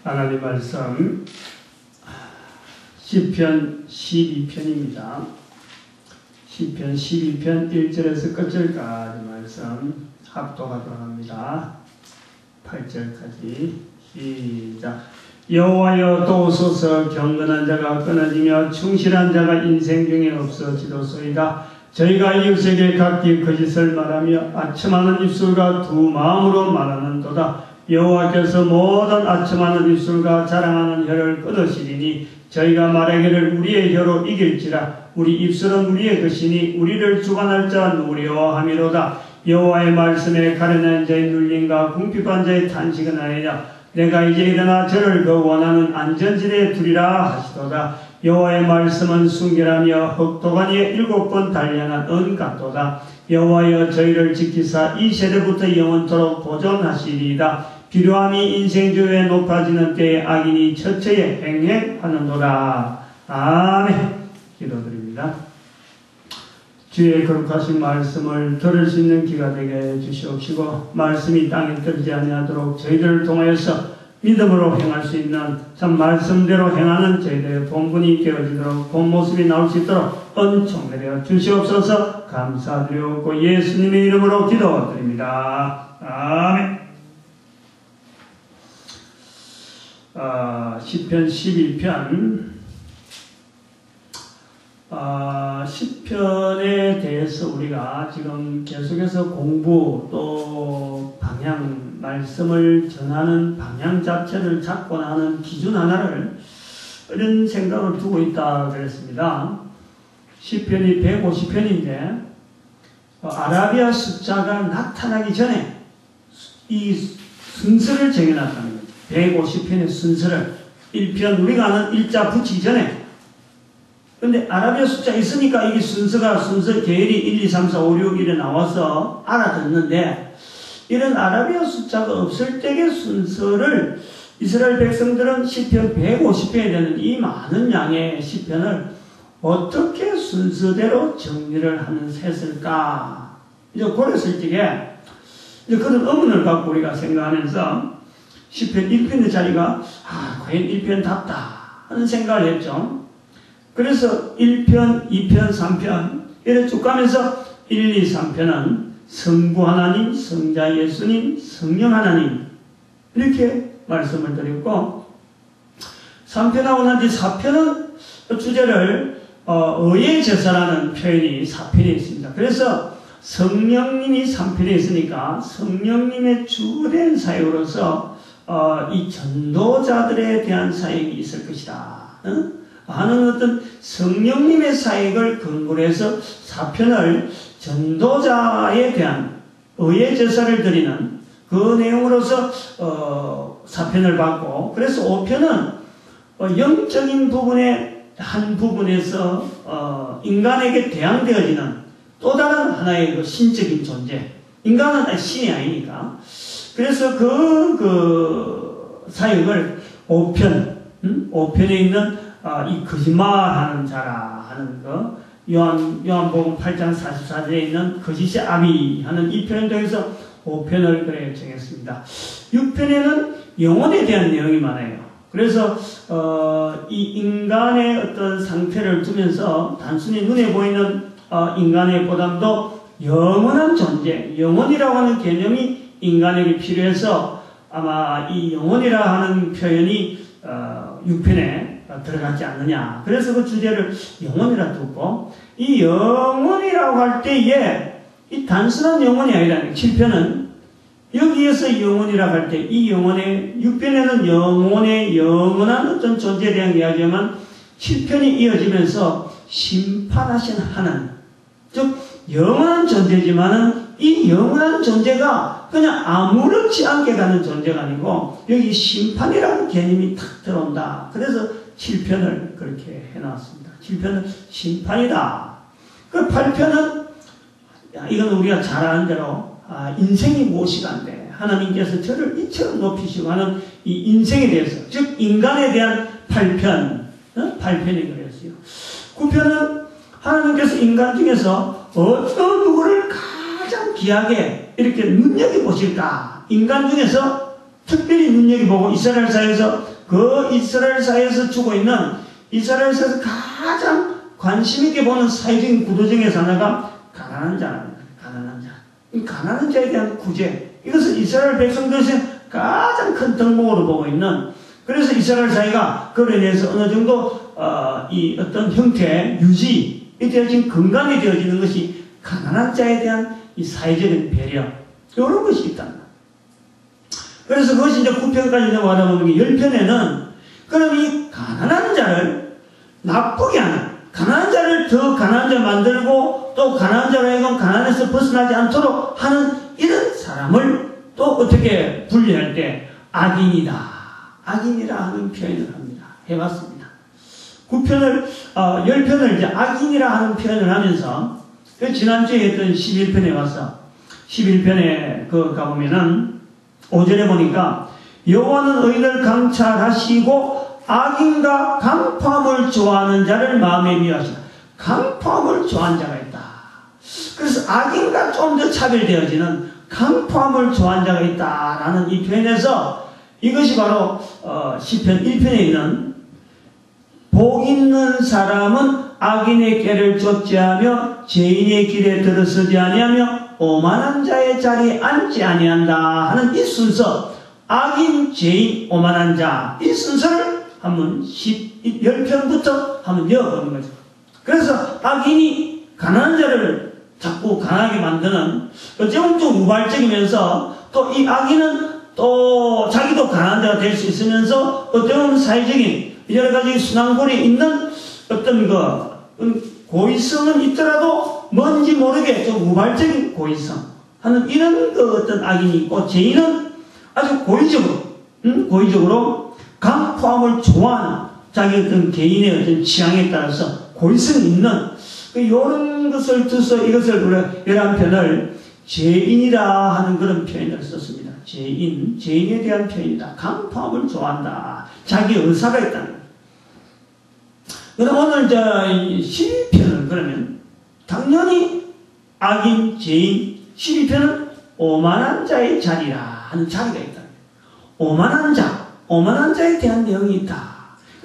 하나님 말씀 시편 12편입니다. 시편 12편 1절에서 끝절까지 말씀 합독하도록 합니다. 8절까지 시작. 여호와여 도우소서. 경건한 자가 끊어지며 충실한 자가 인생 중에 없어지도소이다. 저희가 이웃에게 각기 거짓을 말하며 아첨하는 입술과 두 마음으로 말하는도다. 여호와께서 모든 아첨하는 입술과 자랑하는 혀를 끊으시리니 저희가 말하기를 우리의 혀로 이길지라. 우리 입술은 우리의 것이니 우리를 주관할 자 누구리요 하미로다. 여호와의 말씀에 가련한 자의 눌림과 궁핍한 자의 탄식은 아니냐. 내가 이제 일어나 저를 그 원하는 안전지대에 두리라 하시도다. 여호와의 말씀은 순결하며 흑도간 위에 7번 단련한 은 같도다. 여호와여 저희를 지키사 이 세대부터 영원토록 보존하시리이다. 비료함이 인생주에 높아지는 때에 악인이 처처에 행행하는도다. 아멘. 기도드립니다. 주의 거룩하신 말씀을 들을 수 있는 귀가 되게 해주시옵시고, 말씀이 땅에 떨어지지 아니하도록 저희들을 통하여서 믿음으로 행할 수 있는 참 말씀대로 행하는 저희들의 본분이 깨어지도록 본 모습이 나올 수 있도록 은총 내려 주시옵소서. 감사드리옵고 예수님의 이름으로 기도드립니다. 아멘. 시편 12편 시편에 대해서 우리가 지금 계속해서 공부 또 방향, 말씀을 전하는 방향 자체를 잡고 나는 기준 하나를 이런 생각을 두고 있다 그랬습니다. 시편이 150편인데 아라비아 숫자가 나타나기 전에 이 순서를 정해놨다는 거죠. 150편의 순서를 1편 우리가 아는 일자 붙이기 전에. 근데 아라비아 숫자 있으니까 이게 순서 계열이 1, 2, 3, 4, 5, 6 이래 나와서 알아듣는데, 이런 아라비아 숫자가 없을 때의 순서를 이스라엘 백성들은 시편 150편에 되는 이 많은 양의 시편을 어떻게 순서대로 정리를 하는 셋을까? 이제 그랬을 적에 이제 그런 의문을 갖고 우리가 생각하면서 시편 1편의 자리가 과연 1편답다 하는 생각을 했죠. 그래서 1편, 2편, 3편 이렇게 쭉 가면서 1, 2, 3편은 성부 하나님, 성자 예수님, 성령 하나님 이렇게 말씀을 드렸고, 3편하고 난 뒤 4편은 주제를 의의 제사라는 표현이 4편에 있습니다. 그래서 성령님이 3편에 있으니까 성령님의 주된 사역으로서 이 전도자들에 대한 사역이 있을 것이다 하는 어떤 성령님의 사역을 근거로 해서 4편을 전도자에 대한 의의 제사를 드리는 그 내용으로서 4편을 받고, 그래서 5편은 영적인 부분의 한 부분에서 인간에게 대항되어지는 또 다른 하나의 그 신적인 존재, 인간은 신이 아니니까. 그래서 그 사역을 5편에 있는 이 거짓말하는 자라 하는 거, 요한복음 8장 44절에 있는 거짓의 아비 하는 이 표현 중에서 5편을 그래 정했습니다. 6편에는 영혼에 대한 내용이 많아요. 그래서 이 인간의 어떤 상태를 두면서 단순히 눈에 보이는 인간의 보담도 영원한 존재, 영혼이라고 하는 개념이 인간에게 필요해서 아마 이 영혼이라 하는 표현이 6편에 들어가지 않느냐. 그래서 그 주제를 영혼이라 두고, 이 영혼이라고 할 때에 이 단순한 영혼이 아니라 7편은 여기에서 영혼이라고 할 때 이 영혼의 6편에는 영혼의 영원한 어떤 존재에 대한 이야기지만 7편이 이어지면서 심판하신 하나님, 즉 영원한 존재지만은 이 영원한 존재가 그냥 아무렇지 않게 가는 존재가 아니고 여기 심판이라는 개념이 탁 들어온다. 그래서 7편을 그렇게 해놨습니다. 7편은 심판이다. 그 8편은 이건 우리가 잘 아는 대로 인생이 무엇이간데 하나님께서 저를 이처럼 높이시고 하는 이 인생에 대해서, 즉 인간에 대한 8편이 그랬어요. 9편은 하나님께서 인간 중에서 어떤 누구를 가장 귀하게 이렇게 눈여겨보실까? 인간 중에서 특별히 눈여겨보고 이스라엘 사회에서 주고 있는 이스라엘 사회에서 가장 관심 있게 보는 사회적인 구도 중에서 하나가 가난한 자입니다. 가난한 자. 이 가난한 자에 대한 구제. 이것을 이스라엘 백성들에서 가장 큰 덕목으로 보고 있는, 그래서 이스라엘 사회가 그로 인해서 어느 정도 이 어떤 형태의 유지, 되어진 건강이 되어지는 것이 가난한 자에 대한 이 사회적인 배려, 이런 것이 있다. 그래서 그것이 이제 9편까지 넘어가다 보면 10편에는 그럼 이 가난한 자를 나쁘게 하는, 가난한 자를 더 가난한 자 만들고 또 가난한 자로 하여금 가난에서 벗어나지 않도록 하는 이런 사람을 또 어떻게 분류할 때 악인이다, 악인이라 하는 표현을 합니다. 해봤습니다. 10편을 이제 악인이라 하는 표현을 하면서, 지난주에 했던 11편에 와서 11편에 가보면은 5절에 보니까 여호와는 의인을 강찰하시고 악인과 강포함을 좋아하는 자를 마음에 미워하시다. 강포함을 좋아하는 자가 있다. 그래서 악인과 좀 더 차별되어지는 강포함을 좋아하는 자가 있다라는 이 표현에서 이것이 바로 시편 1편에 있는 복 있는 사람은 악인의 꾀를 쫓지하며 죄인의 길에 들어서지 아니하며 오만한 자의 자리에 앉지 아니한다 하는 이 순서, 악인, 죄인, 오만한 자, 이 순서를 한번 10편부터 한번 이어보는 거죠. 그래서 악인이 가난한 자를 자꾸 가난하게 만드는, 어쩌면 좀 우발적이면서 또 이 악인은 또 자기도 가난한 자가 될 수 있으면서 어쩌면 사회적인 여러 가지 순환고리에 있는 어떤 고의성은 있더라도 뭔지 모르게 좀 우발적인 고의성 하는 이런 어떤 악인이 있고, 죄인은 아주 고의적으로 강포함을 좋아하는 자기 어떤 개인의 어떤 취향에 따라서 고의성이 있는 이런 것을 두서 이것을 우리가 11편을 죄인이라 하는 그런 표현을 썼습니다. 죄인에 대한 표현이다. 강포함을 좋아한다. 자기 의사가 있다는. 그럼 오늘 12편은 그러면 당연히 악인, 죄인, 12편은 오만한 자의 자리라 하는 자리가 있다. 오만한 자에 대한 내용이 있다.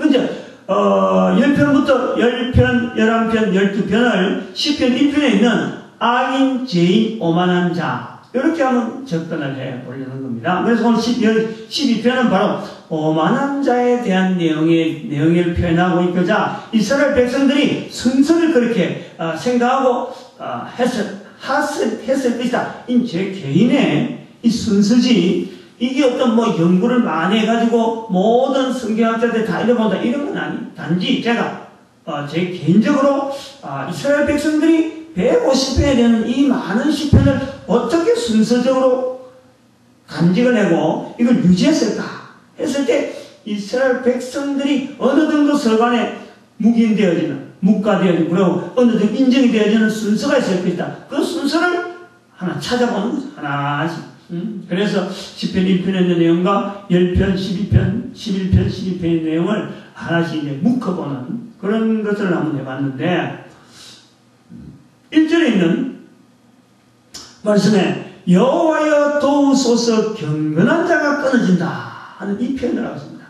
이제 10편부터 10편, 11편, 12편을 10편 1편에 있는 악인, 죄인, 오만한 자, 이렇게 하면 접근을 해 보려는 겁니다. 그래서 오늘 12편은 바로 오만한 자에 대한 내용을 표현하고 있고자, 이스라엘 백성들이 순서를 그렇게 생각하고 했을 것이다. 제 개인의 이 순서지, 이게 어떤 연구를 많이 해가지고 모든 성경학자들이 다 읽어본다 이런 건 아니. 단지 제가 제 개인적으로 이스라엘 백성들이 150편에 되는 이 많은 시편을 어떻게 순서적으로 간직을 하고 이걸 유지했을까 했을 때 이스라엘 백성들이 어느 정도 서간에 묵과되어지고 그리고 어느 정도 인정이 되어지는 순서가 있을 것이다. 그 순서를 하나 찾아보는 거죠. 하나씩. 그래서 10편 1편에 있는 내용과 10편, 12편, 11편, 12편의 내용을 하나씩 이제 묶어보는 그런 것을 한번 해봤는데, 1절에 있는 말씀에 여호와여 도우소서 경건한 자가 끊어진다 하는 이 표현을 하고 있습니다.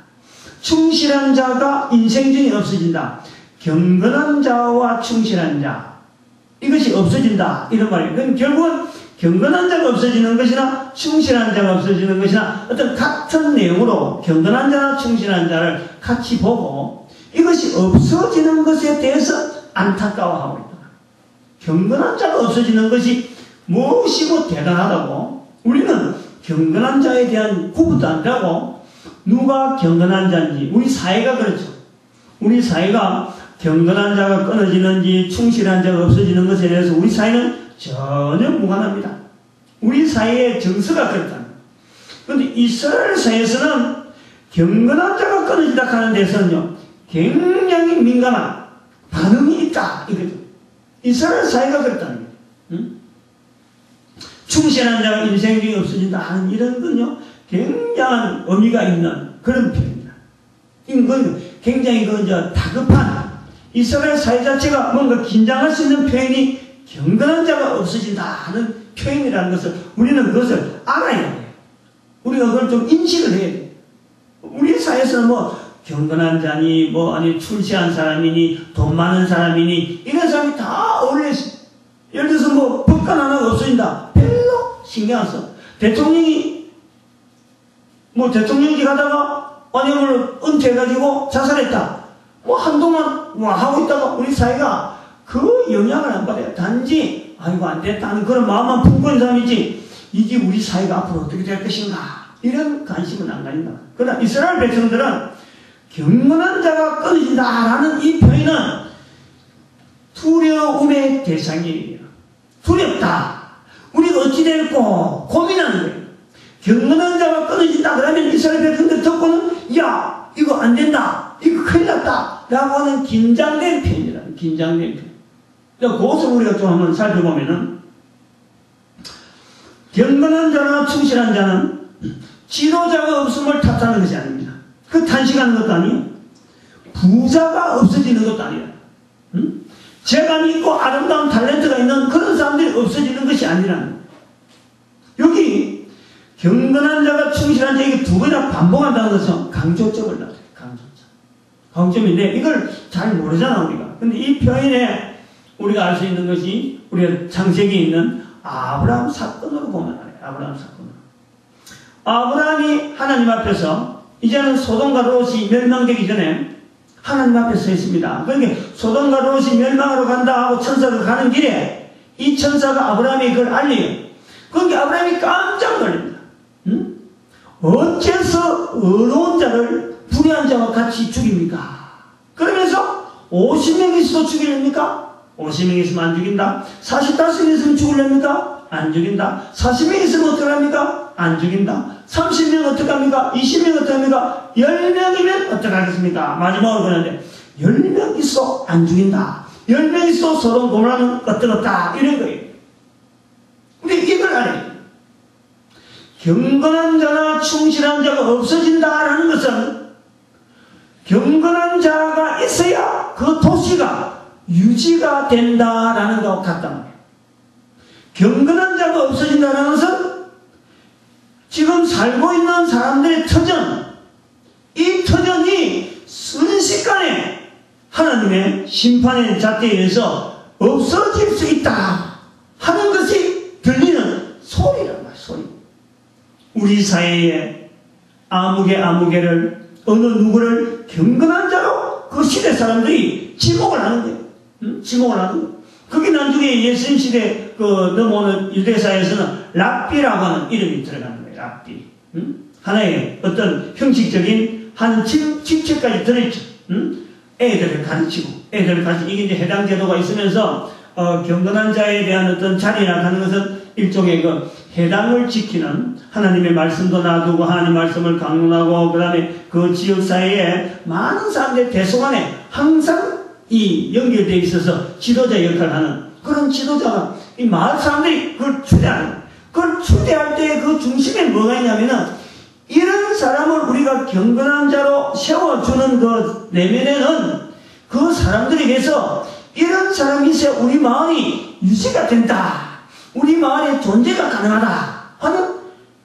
충실한 자가 인생 중에 없어진다. 경건한 자와 충실한 자, 이것이 없어진다 이런 말이에요. 그럼 결국은 경건한 자가 없어지는 것이나 충실한 자가 없어지는 것이나 어떤 같은 내용으로 경건한 자나 충실한 자를 같이 보고 이것이 없어지는 것에 대해서 안타까워하고 있다. 경건한 자가 없어지는 것이 무엇이고 대단하다고, 우리는 경건한 자에 대한 구분도 안 하고 누가 경건한 자인지, 우리 사회가 그렇죠. 우리 사회가 경건한 자가 끊어지는지 충실한 자가 없어지는 것에 대해서 우리 사회는 전혀 무관합니다. 우리 사회의 정서가 그렇다. 그런데 이스라엘 사회에서는 경건한 자가 끊어지다 하는 데서는요, 굉장히 민감한 반응이 있다 이거죠. 이스라엘 사회가 그렇다는 거예요. 응? 충실한 자가 인생 중에 없어진다 하는 이런 건요, 굉장한 의미가 있는 그런 표현입니다. 이건 굉장히 다급한 이스라엘 사회 자체가 뭔가 긴장할 수 있는 표현이 경건한 자가 없어진다 하는 표현이라는 것을 우리는 그것을 알아야 해요. 우리가 그걸 좀 인식을 해야 돼. 우리 사회에서는 뭐 경건한 자니 뭐 아니 출세한 사람이니 돈 많은 사람이니 이런 사람이 다 어울려 있어. 예를 들어서 뭐 법관 하나가 없어진다. 별로 신경 안 써. 대통령이 뭐 대통령직 하다가 아니 오늘 은퇴해가지고 자살했다. 뭐 한동안 뭐 하고 있다가 우리 사회가 그 영향을 안 받아요. 단지 아이고 안 됐다 하는 그런 마음만 품고 있는 사람이지 이게 우리 사회가 앞으로 어떻게 될 것인가 이런 관심은 안 가진다. 그러나 이스라엘 백성들은 경건한 자가 끊어진다라는 이 표현은 두려움의 대상이에요. 두렵다. 우리가 어찌 될까 고민하는 거예요. 경건한 자가 끊어진다 그러면 이스라엘 백성들 듣고는 야 이거 안 된다. 이거 큰일 났다. 라고 하는 긴장된 표현이라는 긴장된 표현. 그것을 우리가 좀 한번 살펴보면은 경건한 자나 충실한 자는 지도자가 없음을 탓하는 것이 아닙니다. 그 탄식하는 것도 아니에요. 부자가 없어지는 것도 아니에요. 재간이 있고 아름다운 탤런트가 있는 그런 사람들이 없어지는 것이 아니라는 거예요. 여기 경건한 자가 충실한 자에게 두 번이나 반복한다는 것은 강조점을 놔둬요. 강조점인데 이걸 잘 모르잖아 우리가. 근데 이 표현에 우리가 알 수 있는 것이 우리가 창세기에 있는 아브라함 사건으로 보면 알아요. 아브라함 사건으로. 아브라함이 하나님 앞에서 이제는 소돔과 롯이 멸망되기 전에 하나님 앞에 서 있습니다. 그러니까 소돔과 롯이 멸망하러 간다 하고 천사가 가는 길에 이 천사가 아브라함에게 그걸 알려요. 그러니까 아브라함이 깜짝 놀랍니다. 어째서 의로운 자를 불의한 자와 같이 죽입니까? 그러면서 50명이 있어도 죽이렵니까? 50명이 있으면 안 죽인다. 45명이 있으면 죽으렵니까? 안 죽인다. 40명이 있으면 어떡합니까? 안 죽인다. 30명 어떡합니까? 20명 어떡합니까? 10명이면 어떡하겠습니까? 마지막으로 그러는데 10명 있어 안 죽인다. 10명 있어 소돔 고모라는 끄떡없다. 이런 거예요. 근데 이걸 알아요. 경건한 자나 충실한 자가 없어진다라는 것은 경건한 자가 있어야 그 도시가 유지가 된다라는 것과 같단 말이에요. 경건한 자가 없어진다는 것은 지금 살고 있는 사람들의 터전, 이 터전이 순식간에 하나님의 심판의 잣대에 의해서 없어질 수 있다 하는 것이 들리는 소리란 말이에요. 소리. 우리 사회에 아무개를 어느 누구를 경건한 자로 그 시대 사람들이 지목을 하는 거예요. 지목을 하는 거예요. 그게 나중에 예수님 시대 넘어오는 유대사에서는 랍비라고 하는 이름이 들어가는 거예요. 랍비. 하나의 어떤 형식적인 한 직책까지 들어있죠. 애들을 가르치고 이게 이제 해당 제도가 있으면서 경건한 자에 대한 어떤 자리나 하는 것은 일종의 그 해당을 지키는 하나님의 말씀도 놔두고 하나님 말씀을 강론하고 그 다음에 그 지역사회에 많은 사람들의 대소간에 항상 이 연결되어 있어서 지도자 역할을 하는 그런 지도자가 이 마을 사람들이 그걸 추대하는 거예요. 그걸 추대할 때 그 중심에 뭐가 있냐면은 이런 사람을 우리가 경건한 자로 세워주는 그 내면에는 그 사람들에게서 이런 사람이 있어야 우리 마을이 유지가 된다. 우리 마을의 존재가 가능하다 하는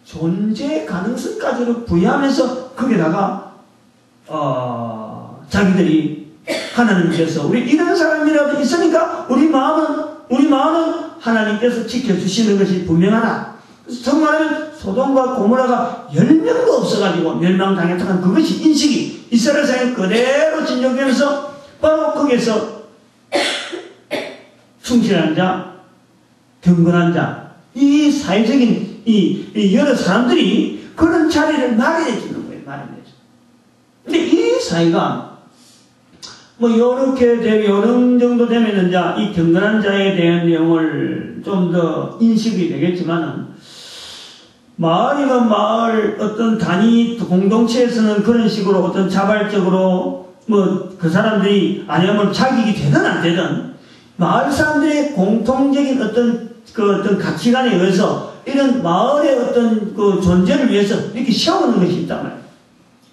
존재 가능성까지를 부여하면서 거기다가 자기들이 하나님께서 우리 이런 사람이라도 있으니까 우리 마음은 하나님께서 지켜주시는 것이 분명하다. 그래서 정말하면 소돔과 고모라가 10명도 없어가지고 멸망당했다는 그것이 인식이 이스라엘 사회에 그대로 진정되면서 바로 거기에서 충실한 자, 경건한 자, 이 사회적인 이 여러 사람들이 그런 자리를 마련해 주는 거예요. 마련해줘. 근데 이 사회가 뭐 요렇게 되면 어느 정도 되면은 이제 이 경건한 자에 대한 내용을 좀 더 인식이 되겠지만은 마을이면 마을 어떤 단위 공동체에서는 그런 식으로 어떤 자발적으로 뭐 그 사람들이 아니면 자격이 되든 안 되든 마을 사람들의 공통적인 어떤 가치관에 의해서 이런 마을의 어떤 그 존재를 위해서 이렇게 세우는 것이 있단 말이에요.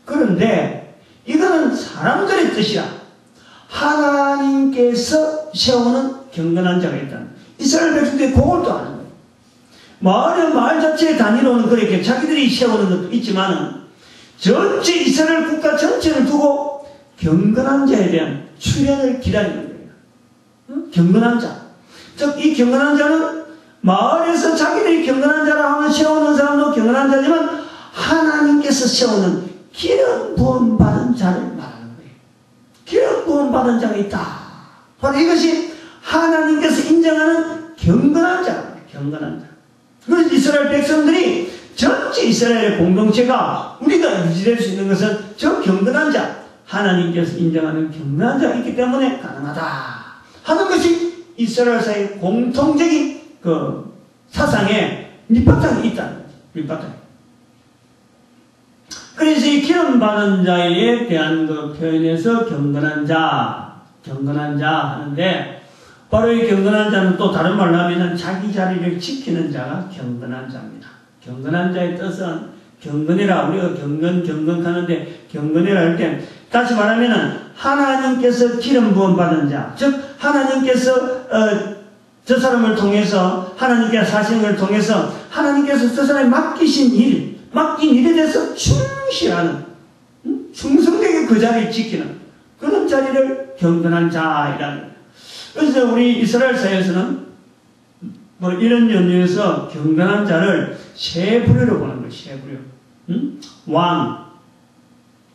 그런데 이거는 사람들의 뜻이야. 하나님께서 세우는 경건한 자가 있다는 거예요. 이스라엘 백성들이 그걸 또 아는 거예요. 마을 자체의 단위로는 그렇게 자기들이 세우는 것도 있지만은 전체 이스라엘 국가 전체를 두고 경건한 자에 대한 출현을 기다리는 거예요. 경건한 자. 즉, 이 경건한 자는 마을에서 자기들이 경건한 자라 하면 세우는 사람도 경건한 자지만 하나님께서 세우는 기름 부음 받은 자를 말하는 거예요. 기름 부음 받은 자가 있다. 바로 이것이 하나님께서 인정하는 경건한 자. 경건한 자. 그래서 이스라엘 백성들이 전체 이스라엘의 공동체가 우리가 유지될 수 있는 것은 저 경건한 자, 하나님께서 인정하는 경건한 자가 있기 때문에 가능하다 하는 것이 이스라엘 사회의 공통적인 그 사상의 밑바탕이 있다는 거죠. 밑바탕. 그래서 이 기름 받은 자에 대한 그 표현에서 경건한 자 하는데, 바로 이 경건한 자는 또 다른 말로 하면은 자기 자리를 지키는 자가 경건한 자입니다. 경건한 자의 뜻은 경건이라, 우리가 경건하는데 경건이라 할 때, 다시 말하면은 하나님께서 기름 부음 받은 자, 즉 하나님께서 저 사람을 통해서, 하나님께서 사신 걸 통해서 하나님께서 저 사람이 맡긴 일에 대해서 충실하는, 충성되게 그 자리를 지키는 그런 자리를 경건한 자이라는. 그래서 우리 이스라엘 사회에서는 뭐 이런 연유에서 경건한 자를 세 부류로 보는 거예요. 세 부류. 왕,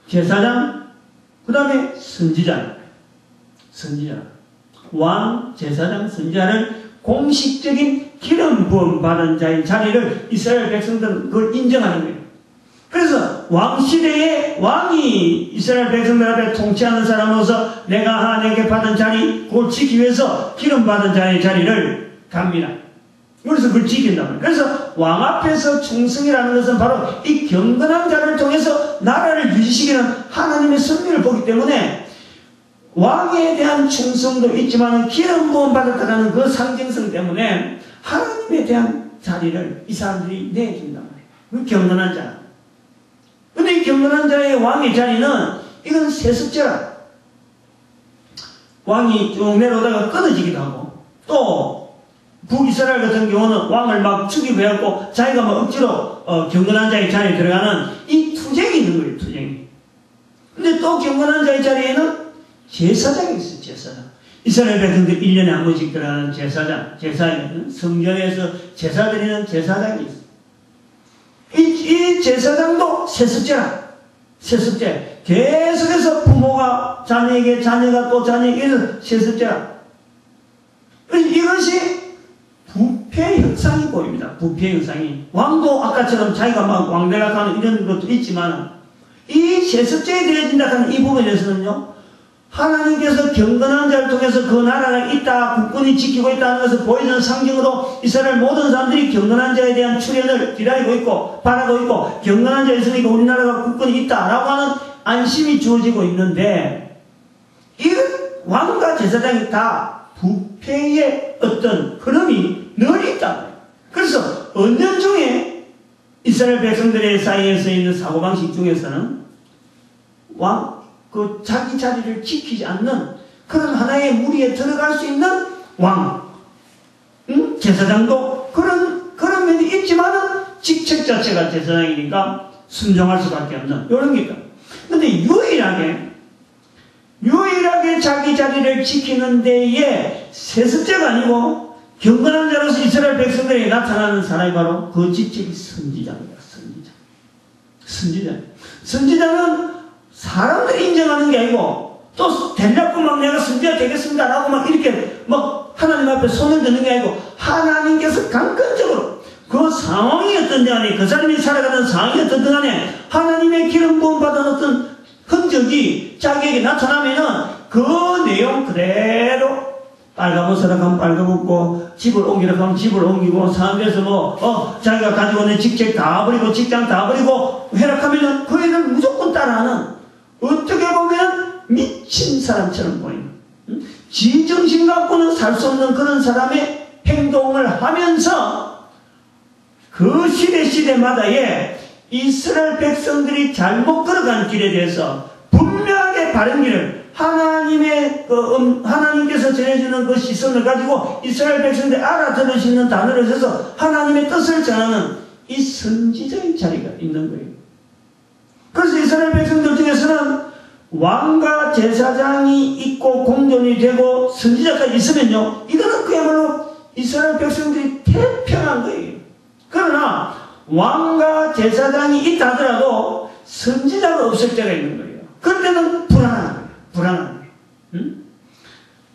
제사장, 그 다음에 선지자. 왕, 제사장, 선지자를 공식적인 기름 부음 받은 자의 자리를 이스라엘 백성들은 그걸 인정하는 거예요. 그래서 왕 시대에 왕이 이스라엘 백성들 앞에 통치하는 사람으로서 내가 하나님께 받은 자리, 그걸 지키기 위해서 기름 받은 자의 자리를 갑니다. 그래서 그걸 지킨단 말이에요. 그래서 왕 앞에서 충성이라는 것은 바로 이 경건한 자를 통해서 나라를 유지시키는 하나님의 섭리를 보기 때문에 왕에 대한 충성도 있지만 기름 부음 받았다는 그 상징성 때문에 하나님에 대한 자리를 이 사람들이 내준단 말이에요. 그 경건한 자. 근데 이 경건한 자의 왕의 자리는 이건 세습제라. 왕이 쭉 내려오다가 끊어지기도 하고, 또 북이스라엘 같은 경우는 왕을 막 죽이고 해갖고 자기가 막 억지로 경건한 자의 자리에 들어가는 이 투쟁이 있는 거예요. 투쟁이. 근데 또 경건한 자의 자리에는 제사장이 있어요. 제사장. 이스라엘 백성들 1년에 한 번씩 들어가는 제사장, 성전에서 제사 드리는 제사장이 있어요. 이 제사장도 세습제라. 세습제. 계속해서 부모가 자녀에게, 자녀가 또 자녀에게 세습제라. 이것이 부패 현상이 보입니다. 부패 현상이. 왕도 아까처럼 자기가 막 왕되라 하는 이런 것도 있지만, 이 세습제에 대해진다 하는 이 부분에 대해서는요, 하나님께서 경건한 자를 통해서 그 나라가 있다, 국군이 지키고 있다는 것을 보여주는 상징으로 이스라엘 모든 사람들이 경건한 자에 대한 출현을 기다리고 있고 바라고 있고, 경건한 자 있으니까 우리나라가 국군이 있다라고 하는 안심이 주어지고 있는데, 이 왕과 제사장이 다 부패의 어떤 흐름이 늘 있다. 그래서 언년 중에 이스라엘 백성들의 사이에서 있는 사고방식 중에서는 그 자기 자리를 지키지 않는 그런 하나의 무리에 들어갈 수 있는 왕, 제사장도 그런 면이 있지만은 직책 자체가 제사장이니까 순종할 수밖에 없는 이런 게 있다. 근데 유일하게 자기 자리를 지키는 데에 세습제가 아니고 경건한 자로서 이스라엘 백성들에게 나타나는 사람이 바로 그 직책이 선지자입니다. 선지자는 사람들이 인정하는 게 아니고, 또 되려고 막 내가 선지자 되겠습니다 라고 막 이렇게 막 하나님 앞에 손을 드는 게 아니고, 하나님께서 강권적으로 그 상황이 어떤지 간에, 그 사람이 살아가는 상황이 어떤지 간에 하나님의 기름 부음 받은 어떤 흔적이 자기에게 나타나면은 그 내용 그대로 빨가벗으라 하면 빨가벗고, 집을 옮기라 하면 집을 옮기고, 사람들에서 자기가 가지고 있는 직책 다 버리고, 직장 다 버리고 회락하면은 그 애를 무조건 따라하는, 어떻게 보면 미친 사람처럼 보이는, 지정신 갖고는 살 수 없는 그런 사람의 행동을 하면서 그 시대마다의 이스라엘 백성들이 잘못 걸어간 길에 대해서 분명하게 바른 길을 하나님께서 전해주는 그 시선을 가지고 이스라엘 백성들이 알아들을 수 있는 단어를 써서 하나님의 뜻을 전하는 이 선지자의 자리가 있는 거예요. 그래서 이스라엘 백성들 중에서는 왕과 제사장이 있고 공존이 되고 선지자까지 있으면요, 이거는 그야말로 이스라엘 백성들이 태평한 거예요. 그러나 왕과 제사장이 있다 하더라도 선지자가 없을 때가 있는 거예요. 그럴 때는 불안한 거예요. 불안한 거예요.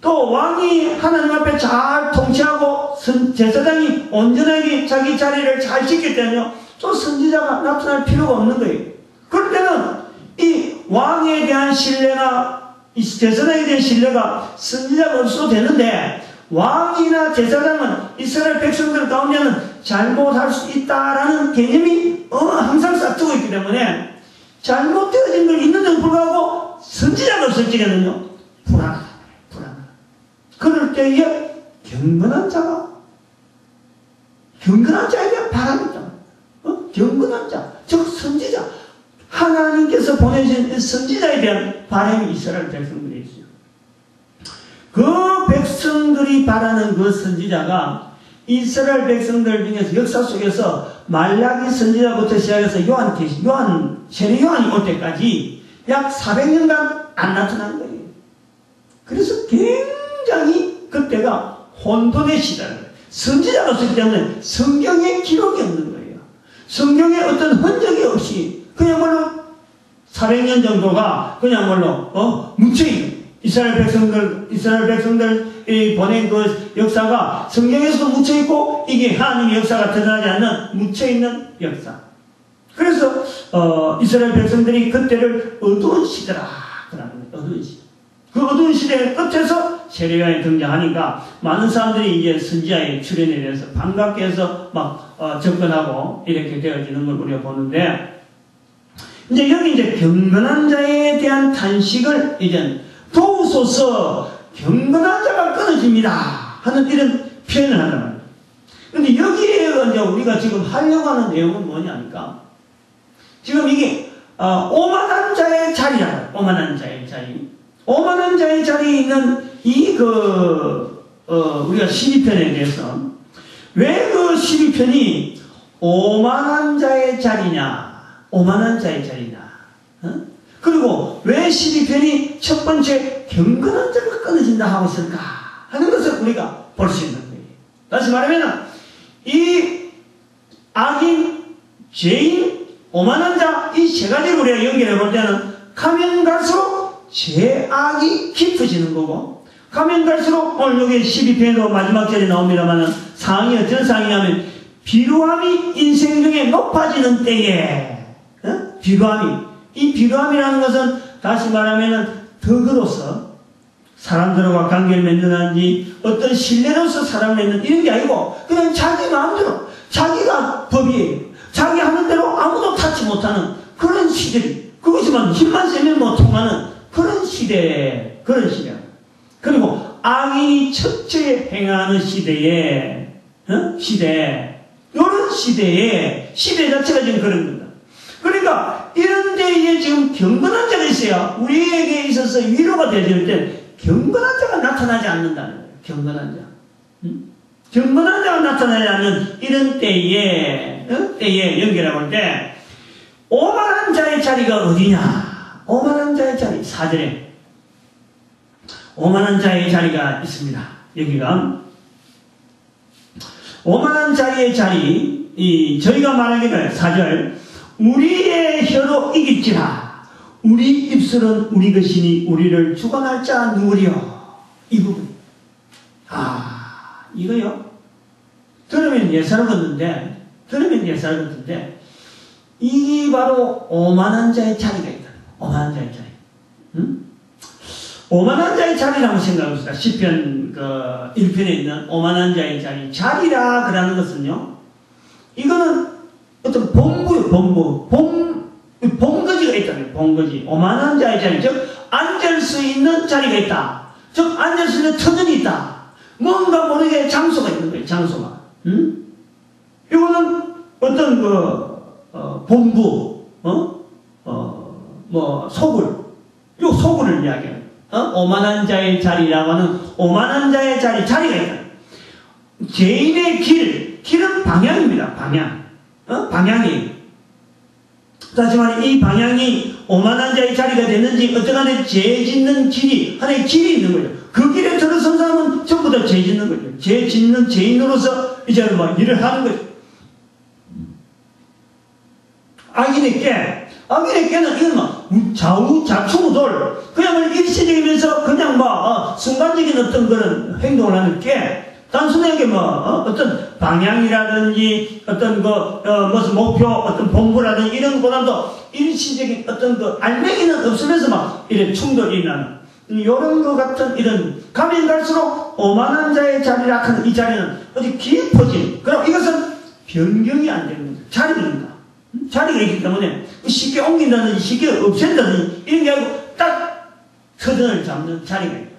또 왕이 하나님 앞에 잘 통치하고 제사장이 온전하게 자기 자리를 잘 지킬 때는요, 또 선지자가 나타날 필요가 없는 거예요. 그럴 때는 이 왕에 대한 신뢰나 이 제사장에 대한 신뢰가 선지자가 없어도 되는데, 왕이나 제사장은 이스라엘 백성들 가운데는 잘못할 수 있다라는 개념이 항상 싹두고 있기 때문에 잘못되어진 걸 있는데도 불구하고 선지자가 없을 적에는요, 불안하다. 그럴 때에 경건한 자에 대한 바람이 있다. 경건한 자, 즉 선지자, 하나님께서 보내신 선지자에 대한 바람이 이스라엘 백성들이 있어요. 그 백성들이 바라는 그 선지자가 이스라엘 백성들 중에서 역사 속에서 말라기 선지자부터 시작해서 세례 요한이 올 때까지 약 400년간 안 나타난 거예요. 그래서 굉장히 그때가 혼돈의 시대예요. 선지자가 없기 때문에 성경에 기록이 없는 거예요. 성경에 어떤 흔적이 없이 그야말로 400년 정도가 그야말로 묻혀있는 이스라엘 백성들이 보낸 그 역사가 성경에서도 묻혀있고 이게 하나님의 역사가 드러나지 않는 묻혀있는 역사. 그래서 이스라엘 백성들이 그때를 어두운 시대라 그러는 거예요. 어두운 시대. 그 어두운 시대의 끝에서 세례요한이 등장하니까 많은 사람들이 이제 선지자의 출현에 대해서 반갑게 해서 막 접근하고 이렇게 되어지는 걸 우리가 보는데, 이제 여기 이제 경건한 자에 대한 탄식을 이제 도우소서 경건한 자가 끊어집니다 하는 이런 표현을 한단 말이에요. 근데 여기에 이제 우리가 지금 하려고 하는 내용은 뭐냐니까, 지금 이게 오만한 자의 자리잖아요. 오만한 자의 자리. 오만한 자의 자리에 있는 우리가 12편에 대해서 왜 그 12편이 오만한 자의 자리냐, 오만한 자의 자리냐, 그리고 왜 12편이 첫 번째 경건한 자가 끊어진다 하고 있을까 하는 것을 우리가 볼 수 있는 거예요. 다시 말하면 이 악인, 죄인, 오만한 자, 이 세 가지를 우리가 연결해 볼 때는 가면 갈수록 죄악이 깊어지는 거고, 가면 갈수록 오늘 여기 12편에도 마지막 절에 나옵니다만은 상황이 어떤 상황이냐면 비루함이 인생 중에 높아지는 때에, 이 비루함이라는 것은 다시 말하면은 덕으로서 사람들과 관계를 맺는다든지 어떤 신뢰로서 사람을 맺는 이런 게 아니고 그냥 자기 마음대로 자기가 법이에요. 자기 하는 대로 아무도 타치 못하는 그런 시대, 그것이만 힘만 세면 뭐 통하는 그런 시대. 그리고 악인이 첫째 행하는 시대에, 이런 시대 자체가 지금 그런 겁니다. 그러니까 이런 데에 지금 경건한 자가 있어야 우리에게 있어서 위로가 되어질 때 경건한 자가 나타나지 않는다는 거예요. 경건한 자. 경건한 자가 나타나지 않는 이런 때에 연결해 볼 때 오만한 자의 자리가 어디냐? 오만한 자의 자리, 4절에 오만한 자의 자리가 있습니다. 여기가 오만한 자의 자리, 저희가 말하기를 4절 우리의 혀로 이길지라 우리 입술은 우리 것이니 우리를 주관할 자 누구리요? 이 부분. 이거요? 들으면 예사를 걷는데 이게 바로 오만한 자의 자리가 있다. 오만한 자의 자리. 오만한 자의 자리라고 생각합시다. 시편 1편에 있는 오만한 자의 자리. 자리라 그러는 것은요, 이거는 어떤 본부요, 본거지가 있다는 거예요. 본거지. 오만한 자의 자리. 즉, 앉을 수 있는 자리가 있다. 즉, 앉을 수 있는 터전이 있다. 뭔가 모르게 장소가 있는 거예요. 장소가. 이거는 어떤 본부, 소굴. 요 토구를 이야기해요. 오만한 자의 자리라고 하는 오만한 자의 자리가 있다. 죄인의 길은 방향입니다. 방향이에요. 다시 말해 이 방향이 오만한 자의 자리가 됐는지 어떡하네 죄 짓는 길이 하나의 길이 있는 거죠. 그 길에 들어선 사람은 전부 다 죄 짓는 거죠. 죄 짓는 죄인으로서 이제 일을 하는 거죠. 악인의 깨는 이건 좌충우돌 그냥 일시적이면서 그냥 순간적인 어떤 그런 행동을 하는 깨 단순하게 어떤 방향이라든지 어떤 무슨 목표 어떤 본부라든지 이런 것보다도 일시적인 어떤 알맹이는 없으면서 이런 충돌이 일어나는 이런 것 같은 이런 가면 갈수록 오만한 자의 자리라 하는 이 자리는 어디 깊어진 그럼 이것은 변경이 안 되는 거죠. 자리가 있기 때문에 쉽게 옮긴다든지 쉽게 없앤다든지 이런 게 아니고 딱 터전을 잡는 자리가 있다.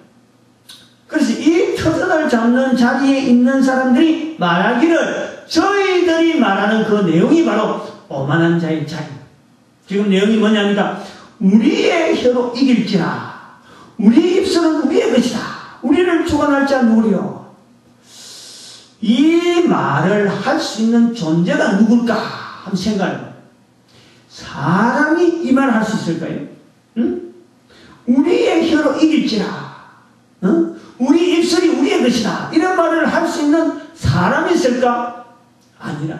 그래서 이 터전을 잡는 자리에 있는 사람들이 말하기를 저희들이 말하는 그 내용이 바로 오만한 자의 자리. 지금 내용이 뭐냐니까 우리의 혀로 이길지라 우리 입술은 우리의 것이다. 우리를 주관할 자 누구리요. 이 말을 할 수 있는 존재가 누굴까 한번 생각해봐요. 사람이 이 말을 할 수 있을까요? 응? 우리의 혀로 이길지라 우리 입술이 우리의 것이다. 이런 말을 할 수 있는 사람이 있을까? 아니라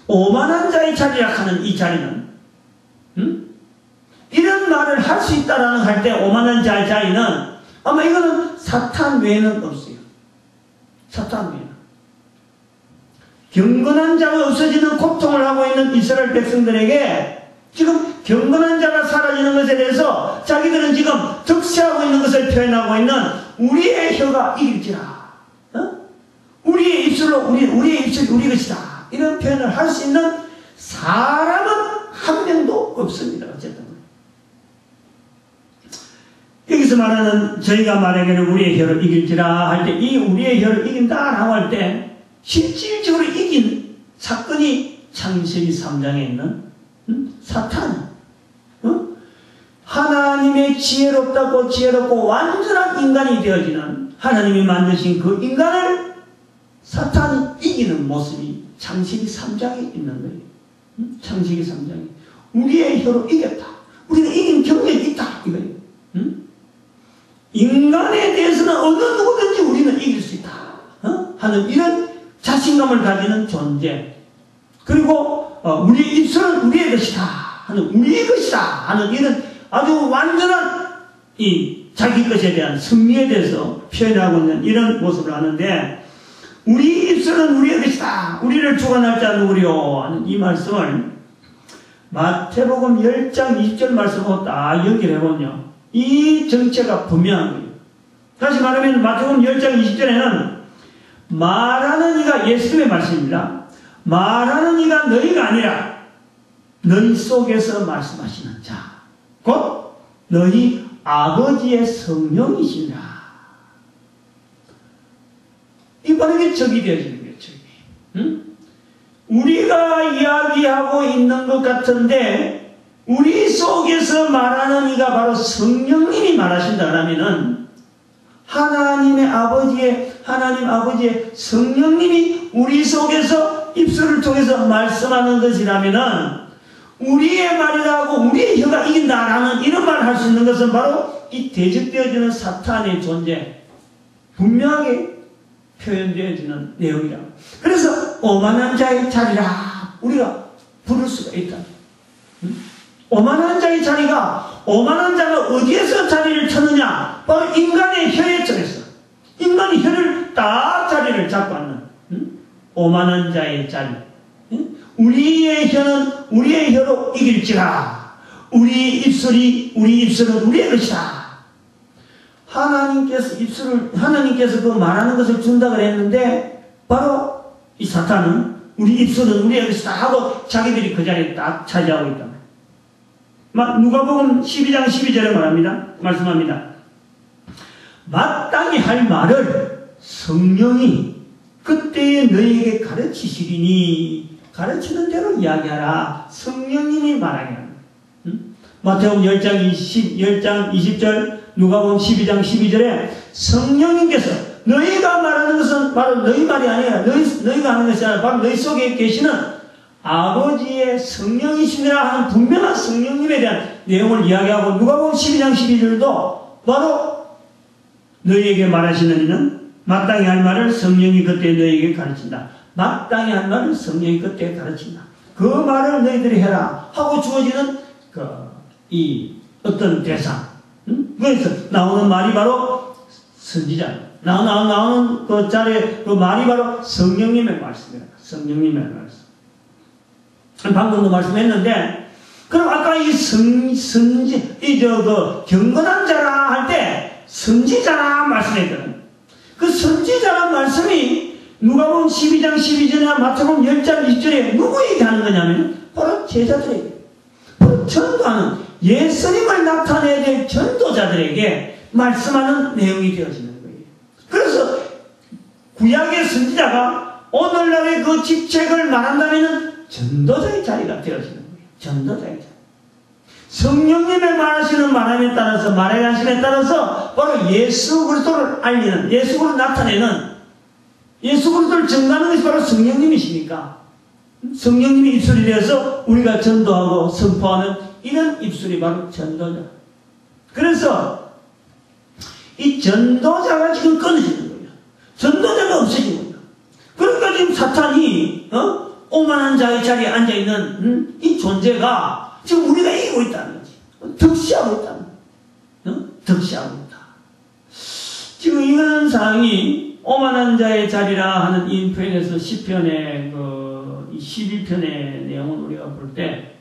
오만한 자의 자리라 하는 이 자리는 이런 말을 할 수 있다라는 할 때 오만한 자의 자리는 아마 이거는 사탄 외에는 없어요. 사탄 외에는. 경건한 자가 없어지는 고통을 하고 있는 이스라엘 백성들에게 지금 경건한 자가 사라지는 것에 대해서 자기들은 지금 득세하고 있는 것을 표현하고 있는 우리의 혀가 이길지라 우리의 입술로 우리의 입술이 우리 것이다 이런 표현을 할 수 있는 사람은 한 명도 없습니다. 어쨌든 여기서 말하는 저희가 말하기를 우리의 혀를 이길지라 할 때 이 우리의 혀를 이긴다라고 할 때 실질적으로 이긴 사건이 창세기 3장에 있는 사탄 하나님의 지혜롭고 완전한 인간이 되어지는 하나님이 만드신 그 인간을 사탄이 이기는 모습이 창세기 3장에 있는 거예요. 창세기 3장에 우리의 혀로 이겼다. 우리가 이긴 경력이 있다 이거예요. 인간에 대해서는 어느 누구든지 우리는 이길 수 있다 하는 이런 자신감을 가지는 존재 그리고 우리의 입술은 우리의 것이다 하는 우리의 것이다 하는 이런 아주 완전한 이 자기 것에 대한 승리에 대해서 표현하고 있는 이런 모습을 하는데 우리 입술은 우리의 것이다 우리를 주관할 자 누구리요 하는 이 말씀을 마태복음 10장 20절 말씀하고 딱 연결해보면요 이 정체가 분명한 거예요. 다시 말하면 마태복음 10장 20절에는 말하는 이가 예수님의 말씀입니다. 말하는 이가 너희가 아니라 너희 속에서 말씀하시는 자 곧 너희 아버지의 성령이시라. 이 바로 이게 적이 되어지는 거예요. 적이. 우리가 이야기하고 있는 것 같은데 우리 속에서 말하는 이가 바로 성령님이 말하신다라면은 하나님 아버지의 성령님이 우리 속에서 입술을 통해서 말씀하는 것이라면은 우리의 말이라고 우리의 혀가 이긴다라는 이런 말을 할 수 있는 것은 바로 이 대적되어지는 사탄의 존재 분명하게 표현되어지는 내용이라. 그래서 오만한 자의 자리라 우리가 부를 수가 있다. 오만한 자의 자리가 오만한 자가 어디에서 자리를 쳤느냐? 바로 인간의 혀에 쳤어. 인간이 혀를 딱 자리를 잡고 앉는 오만한 자의 자리. 우리의 혀는 우리의 혀로 이길지라. 우리 입술은 우리의 것이다. 하나님께서 그 말하는 것을 준다 그랬는데 바로 이 사탄은 우리 입술은 우리의 것이다 하고 자기들이 그 자리에 딱 차지하고 있다. 누가복음 12장 12절에 말씀합니다. 마땅히 할 말을 성령이 그때에 너희에게 가르치시리니 가르치는 대로 이야기하라. 성령님이 말하게 합니다. 마태복음 10장 20절, 누가복음 12장 12절에 성령님께서 너희가 말하는 것은 바로 너희 말이 아니라 너희가 하는 것이 아니라 바로 너희 속에 계시는 아버지의 성령이시니라 하는 분명한 성령님에 대한 내용을 이야기하고, 누가복음 12장 12절도 바로 너희에게 말하시는 이는 마땅히 할 말을 성령이 그때 너희에게 가르친다. 마땅히 할 말을 성령이 그때 가르친다. 그 말을 너희들이 해라 하고 주어지는 이 어떤 대상, 그래서 나오는 말이 바로 선지자, 나오는 그 자리에 그 말이 바로 성령님의 말씀이다. 성령님의 말씀. 방금도 말씀했는데, 그럼 아까 이 경건한 자라 할 때 선지자라 말씀했거든. 그 선지자란 말씀이 누가복음 12장 12절이나 마태복음 10장 20절에 누구에게 하는 거냐면 바로 제자들에게, 바로 전도하는 예수님을 나타내야 될 전도자들에게 말씀하는 내용이 되어지는 거예요. 그래서 구약의 선지자가 오늘날의 그 직책을 말한다면 전도자의 자리가 되어지는 거예요. 전도자의 자리. 성령님의 말하시는 말함에 따라서, 말의 관심에 따라서 바로 예수 그리스도를 알리는, 예수 그리스도를 나타내는, 예수 그리스도를 전가하는 것이 바로 성령님이시니까 성령님이 입술이 되어서 우리가 전도하고 선포하는 이런 입술이 바로 전도자. 그래서 이 전도자가 지금 끊어지는 거예요. 전도자가 없어지는 거예요. 그러니까 지금 사탄이 오만한 자의 자리에 앉아있는 이 존재가 지금 우리가 이기고 있다는 거지. 득시하고 있다는 거예요. 득시하고 있다. 지금 이런 상황이 오만한 자의 자리라 하는 이 표현에서 시편의 그 12편의 내용을 우리가 볼 때,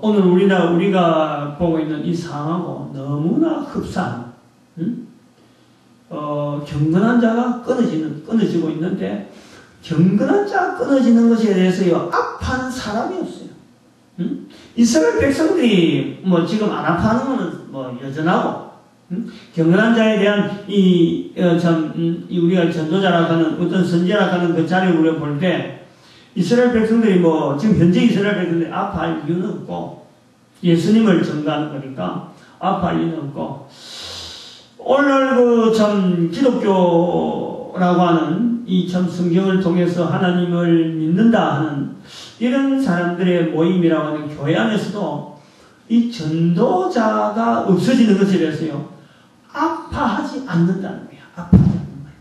오늘 우리가 보고 있는 이 상황하고 너무나 흡사한, 경건한 자가 끊어지고 있는데, 경건한 자가 끊어지는 것에 대해서요, 아파하는 사람이 없어요. 이스라엘 백성들이 지금 안 아파하는 것은 여전하고, 경건한 자에 대한 우리가 전도자라고 하는, 어떤 선지자라고 하는 그 자리를 우리가 볼 때, 이스라엘 백성들이 지금 현재 이스라엘 백성들이 아파할 이유는 없고, 예수님을 전가하는 거니까 아파할 이유는 없고, 오늘 기독교라고 하는 이 참 성경을 통해서 하나님을 믿는다 하는 이런 사람들의 모임이라고 하는 교회 안에서도 이 전도자가 없어지는 것에 대해서요, 아파하지 않는다는 거예요. 아파하지 않는 거예요.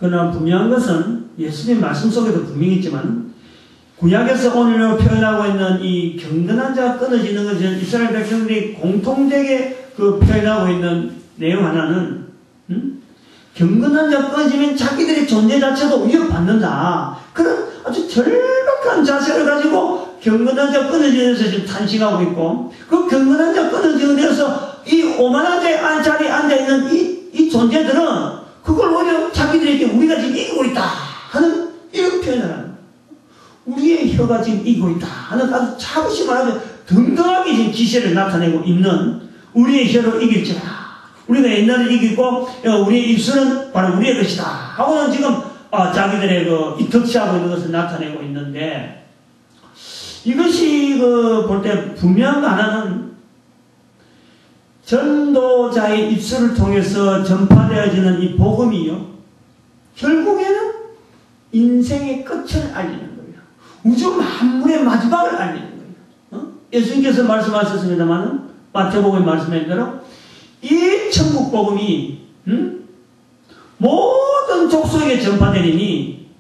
그러나 분명한 것은 예수님 말씀 속에도 분명히 있지만, 구약에서 오늘 표현하고 있는 이 경건한 자가 끊어지는 것은 이스라엘 백성들이 공통되게 표현하고 있는 내용 하나는, 경건한 자가 끊어지면 자기들의 존재 자체도 위협받는다. 그런 아주 절박한 자세를 가지고 경건한 자가 끊어지는 데서 지금 탄식하고 있고, 그 경건한 자가 끊어지는 데서 이 오만한 자리에 앉아있는 이 존재들은 그걸 오히려 자기들에게 우리가 지금 이기고 있다 하는 이런 표현을 하는 거예요. 우리의 혀가 지금 이기고 있다 하는 아주 자부심을 아주 등등하게 지금 기세를 나타내고 있는, 우리의 혀로 이길지라, 우리가 옛날에 이기고 우리의 입술은 바로 우리의 것이다 하고는 지금 자기들의 이 득시하고 있는 것을 나타내고 있는데, 이것이 볼 때 분명한 하나는 전도자의 입술을 통해서 전파되어지는 이 복음이요, 결국에는 인생의 끝을 알리는 거예요. 우주 만물의 마지막을 알리는 거예요. 예수님께서 말씀하셨습니다마는, 마태복음에 말씀한 대로 이 천국 복음이 모든 족속에게 전파되리니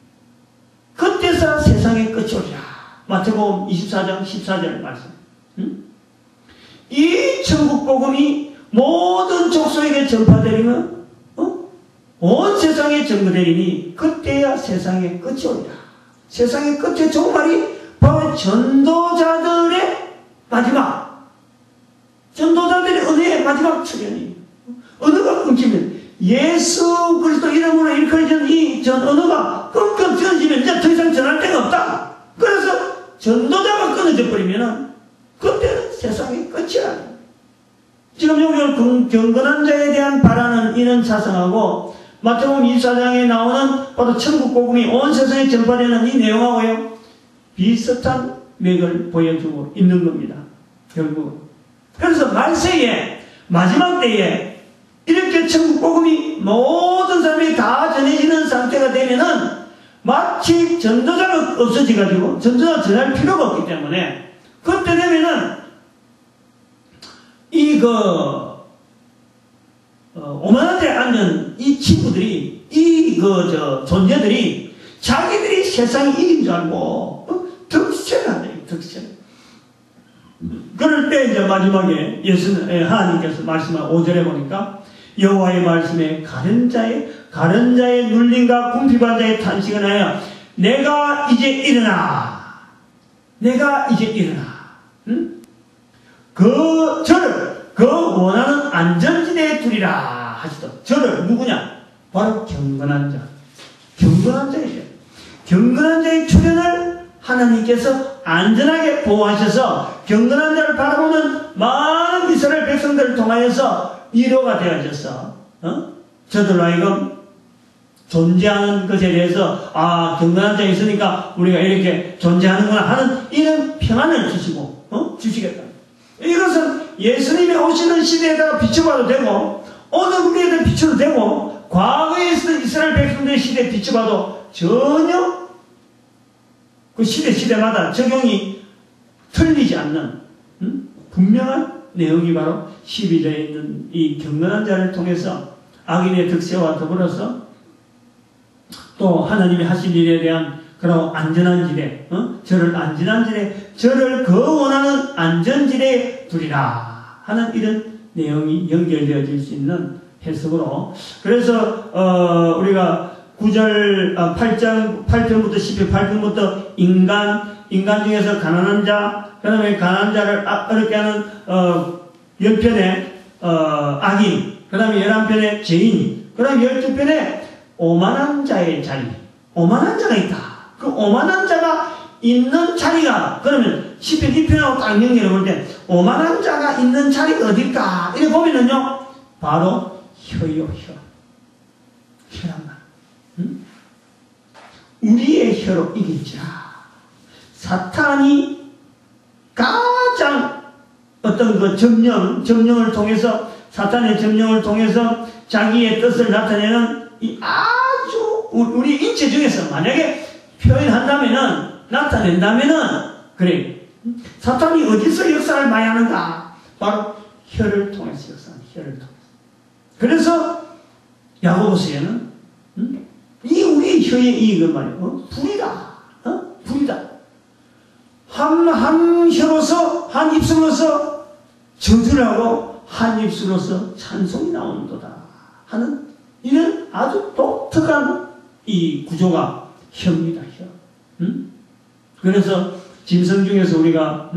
그때서 세상의 끝이 오리라. 마태복음 24장 14절 말씀. 이 천국 복음이 모든 족속에게 전파되리면 온 세상에 전거되리니 그때야 세상의 끝이 오리라. 세상의 끝의 종말이 바로 전도자들의 마지막, 전도자들의 은혜의 마지막 출현이에요. 언어가 끊기면, 예수 그리스도 이름으로 일컬어진 이 언어가 끊어지면 이제 더 이상 전할 데가 없다. 그래서 전도자가 끊어져 버리면 그때는 세상의 끝이라. 지금 여기 경건한 자에 대한 바라는 이런 사상하고, 마태복음 24장에 나오는 바로 천국 복음이 온 세상에 전파되는 이 내용하고요, 비슷한 맥을 보여주고 있는 겁니다. 결국. 그래서 말세에, 마지막 때에 이렇게 천국 복음이 모든 사람이 다 전해지는 상태가 되면은 마치 전도자가 없어져가지고 전도자가 전할 필요가 없기 때문에 그때 되면은 오만한 데 앉은 이 친구들이 존재들이 자기들이 세상이 이긴 줄 알고 득세를 한다. 득세. 그럴 때 이제 마지막에 하나님께서 말씀한 5절에 보니까 여호와의 말씀에 가른 자의 눌림과 궁핍한 자의 탄식을 하여 내가 이제 일어나. 응? 저를 원하는 안전지대에 두리라 하시더. 저를 누구냐? 바로 경건한 자. 경건한 자이죠. 경건한 자의 출현을 하나님께서 안전하게 보호하셔서 경건한 자를 바라보는 많은 이스라엘 백성들을 통하여서 위로가 되어져서 저들로 하여금 존재하는 것에 대해서 경건한 자가 있으니까 우리가 이렇게 존재하는구나 하는 이런 평안을 주시겠다. 이것은 예수님이 오시는 시대에다가 비춰봐도 되고 오늘 우리에게 비춰도 되고 과거에 있었던 이스라엘 백성들의 시대에 비춰봐도 전혀 그 시대마다 적용이 틀리지 않는 분명한 내용이 바로 12절에 있는 이 경건한 자를 통해서 악인의 득세와 더불어서 또 하나님이 하실 일에 대한 그런 안전한 지대, 저를 원하는 안전지대에 두리라 하는 이런 내용이 연결되어질 수 있는 해석으로. 그래서 우리가 8편부터 10편, 8편부터 인간 중에서 가난한 자, 그 다음에 가난한 자를 어렵게 하는 10편에 악인, 그 다음에 11편에 죄인, 그 다음에 12편에 오만한 자의 자리. 오만한 자가 있다. 그 오만한 자가 있는 자리가, 그러면 10편 2편하고 딱 연결해 볼 때 오만한 자가 있는 자리가 어딜까? 이렇게 보면은요, 바로 혀요, 혀란 말. 우리의 혀로 이길지라. 사탄이 가장 어떤 그 점령을 통해서, 사탄의 점령을 통해서 자기의 뜻을 나타내는 이 아주 우리 인체 중에서 만약에 나타낸다면은 그래, 사탄이 어디서 역사를 많이 하는가? 바로 혀를 통해서 역사하는, 혀를 통해서. 그래서 야고보서에는 이 우리 혀의 이익은 말이에요. 불이다. 불이다. 한 혀로서, 한 입술로서 저주를 하고 한 입술로서 찬송이 나오는도다 하는 이런 아주 독특한 이 구조가 혀입니다. 혀. 그래서 짐승 중에서 우리가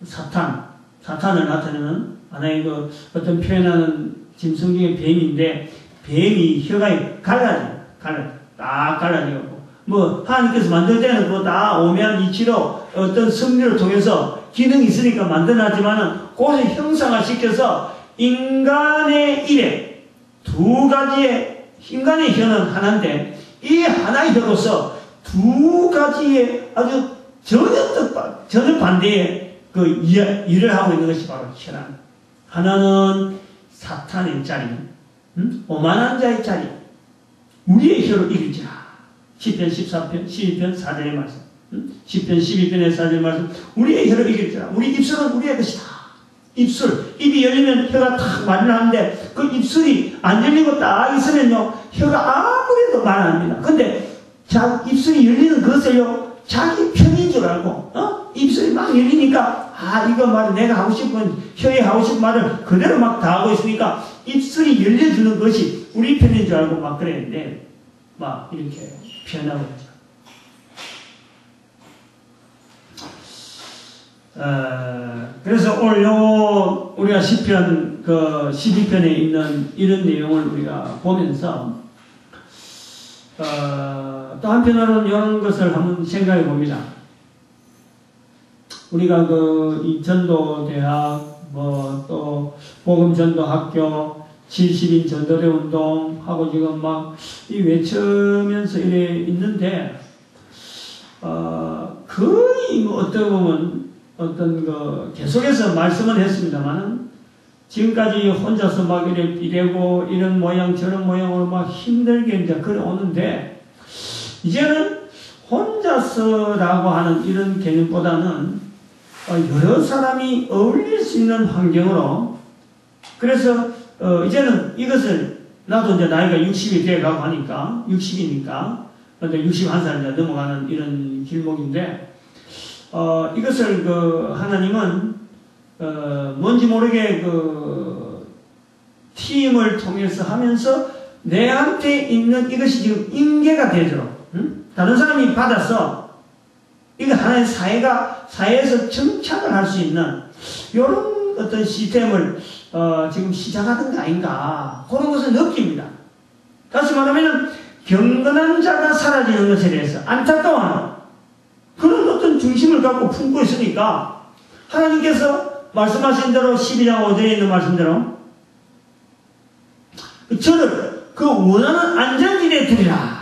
사탄을 나타내는 하나의 그 어떤 표현하는 짐승 중에 뱀인데, 뱀이 혀가 딱 갈라지고, 하나님께서 만들 때는 그거 다 오면 이치로 어떤 성리를 통해서 기능이 있으니까 만들어놨지만은, 그것을 형상화시켜서 인간의 일에 두 가지의, 인간의 혀는 하나인데, 이 하나의 혀로서 두 가지의 아주 전혀 반대의 그 일을 하고 있는 것이 바로 혀란. 하나는 사탄의 자리, 오만한 자의 자리, 우리의 혀로 이길지라. 10편 14편 12편 4절의 말씀, 10편 12편의 4절의 말씀, 우리의 혀로 이길지라. 우리 입술은 우리의 것이다. 입이 열리면 혀가 탁 말을 하는데, 그 입술이 안 열리고 딱 있으면요, 혀가 아무래도 말 안 합니다. 근데 입술이 열리는 것을요, 자기 편인 줄 알고, 입술이 막 열리니까, 이거 말 내가 하고 싶은, 혀에 하고 싶은 말을 그대로 막 다 하고 있으니까, 입술이 열려주는 것이 우리 편인 줄 알고 막 그랬는데, 막 이렇게 표현하고 있죠. 그래서 오늘 우리가 시편 12편에 있는 이런 내용을 우리가 보면서 또 한편으로는 이런 것을 한번 생각해 봅니다. 우리가 이 전도대학, 또 복음전도학교, 70인 전도대 운동 하고 지금 막 외치면서 이래 있는데, 거의 뭐 어떻게 보면 어떤 그 계속해서 말씀을 했습니다만은 지금까지 혼자서 막 이래고 이런 모양 저런 모양으로 막 힘들게 이제 걸어오는데 이제는 혼자서라고 하는 이런 개념보다는 여러 사람이 어울릴 수 있는 환경으로 그래서 이제는 이것을 나도 이제 나이가 60이 돼가고 하니까 60이니까 근데 61살 이제 넘어가는 이런 길목인데 이것을 그 하나님은 뭔지 모르게 그 팀을 통해서 하면서 내한테 있는 이것이 지금 인계가 되도록 다른 사람이 받아서 이거 하나의 사회에서 정착을 할 수 있는 이런 어떤 시스템을 지금 시작하는 거 아닌가 그런 것을 느낍니다. 다시 말하면 경건한 자가 사라지는 것에 대해서 안타까워하는 그런 어떤 중심을 갖고 품고 있으니까 하나님께서 말씀하신 대로 12장 5절에 있는 말씀대로 저를 그 원하는 안전지대에 두리라.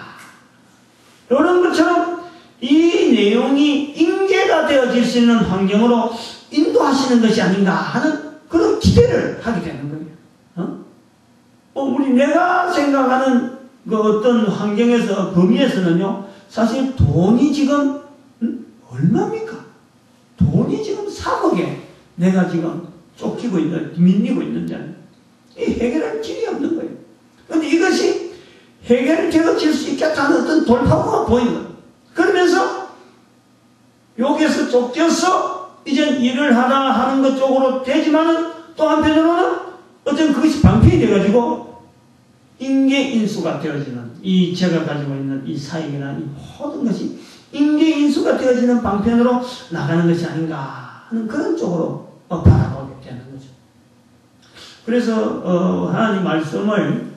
이런 것처럼 이 내용이 인계가 되어질 수 있는 환경으로 인도하시는 것이 아닌가 하는 그런 기대를 하게 되는 거예요. 우리 내가 생각하는 그 어떤 환경에서 범위에서는요 사실 돈이 지금 얼마입니까? 돈이 지금 3억에 내가 지금 쫓기고 있는, 밀리고 있는 자는 이 해결할 길이 없는 거예요. 그런데 이것이 해결되어질 수 있겠다는 어떤 돌파구가 보이는 거예요. 그러면서 여기에서 쫓겨서 이제 일을 하다 하는 것 쪽으로 되지만은 또 한편으로는 어떤 그것이 방편이 돼가지고 인계인수가 되어지는 이 제가 가지고 있는 이 사역이나 이 모든 것이 인계인수가 되어지는 방편으로 나가는 것이 아닌가 하는 그런 쪽으로 바라보게 되는 거죠. 그래서 하나님 말씀을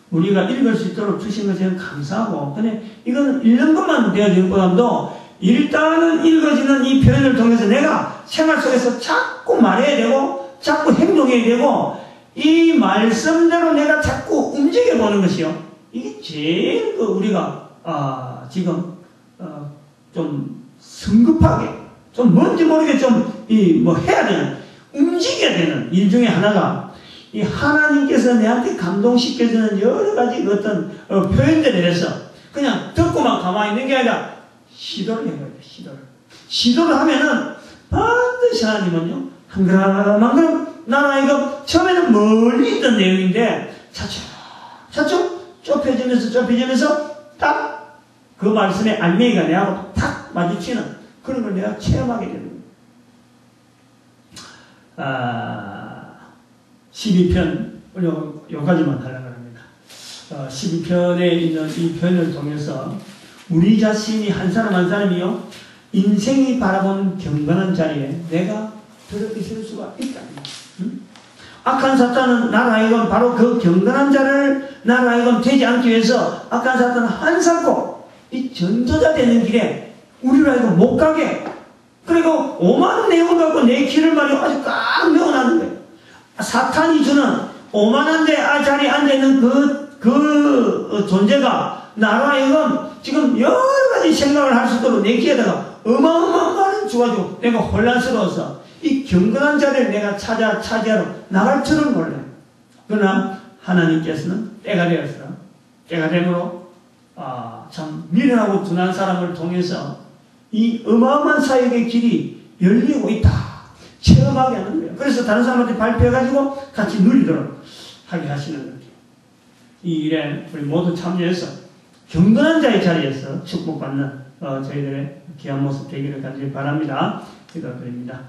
우리가 읽을 수 있도록 주신 것에 감사하고 근데 이건 읽는 것만 되어지는 것보다도 일단은 읽어지는 이 표현을 통해서 내가 생활 속에서 자꾸 말해야 되고 자꾸 행동해야 되고 이 말씀대로 내가 자꾸 움직여 보는 것이요. 이게 제일 우리가 지금 좀 성급하게 좀 뭔지 모르게 좀 해야 되는 움직여야 되는 일 중에 하나가 이 하나님께서 내한테 감동시켜주는 여러 가지 어떤 표현들에 대해서 그냥 듣고만 가만히 있는 게 아니라 시도를 해봐야 돼. 시도를 하면은 반드시 하나님은요 한 걸음 한 걸음 나는 이거 처음에는 멀리 있던 내용인데 차츰 좁혀지면서 딱 그 말씀의 알맹이가 내하고 탁 마주치는 그런 걸 내가 체험하게 되는 거예요. 12편 여기까지만 하려고 합니다. 12편에 있는 이 표현을 통해서 우리 자신이 한 사람 한 사람이요 인생이 바라보는 경건한 자리에 내가 들어있을 수가 있다. 악한 사탄은 나로 하여금 바로 그 경건한 자를 나로 하여금 되지 않기 위해서 악한 사탄은 한사코 이 전도자 되는 길에 우리로 하여금 못 가게 그리고 오만한 내용을 갖고 내 길을 말이요 아주 꽉 메워놨는 거예요. 사탄이 주는 오만한 자리에 앉아있는 그 존재가 나로 하여금 지금 여러 가지 생각을 할 수 있도록 내 귀에다가 어마어마한 말을 주가지고 내가 혼란스러워서 이 경건한 자리를 내가 차지하러 나갈 줄은 몰라요. 그러나 하나님께서는 때가 되므로 참 미련하고 둔한 사람을 통해서 이 어마어마한 사역의 길이 열리고 있다. 체험하게 하는 거예요. 그래서 다른 사람한테 발표해가지고 같이 누리도록 하게 하시는 거예요. 이 일에 우리 모두 참여해서 경건한 자의 자리에서 축복받는 저희들의 귀한 모습 되기를 간절히 바랍니다. 기도드립니다.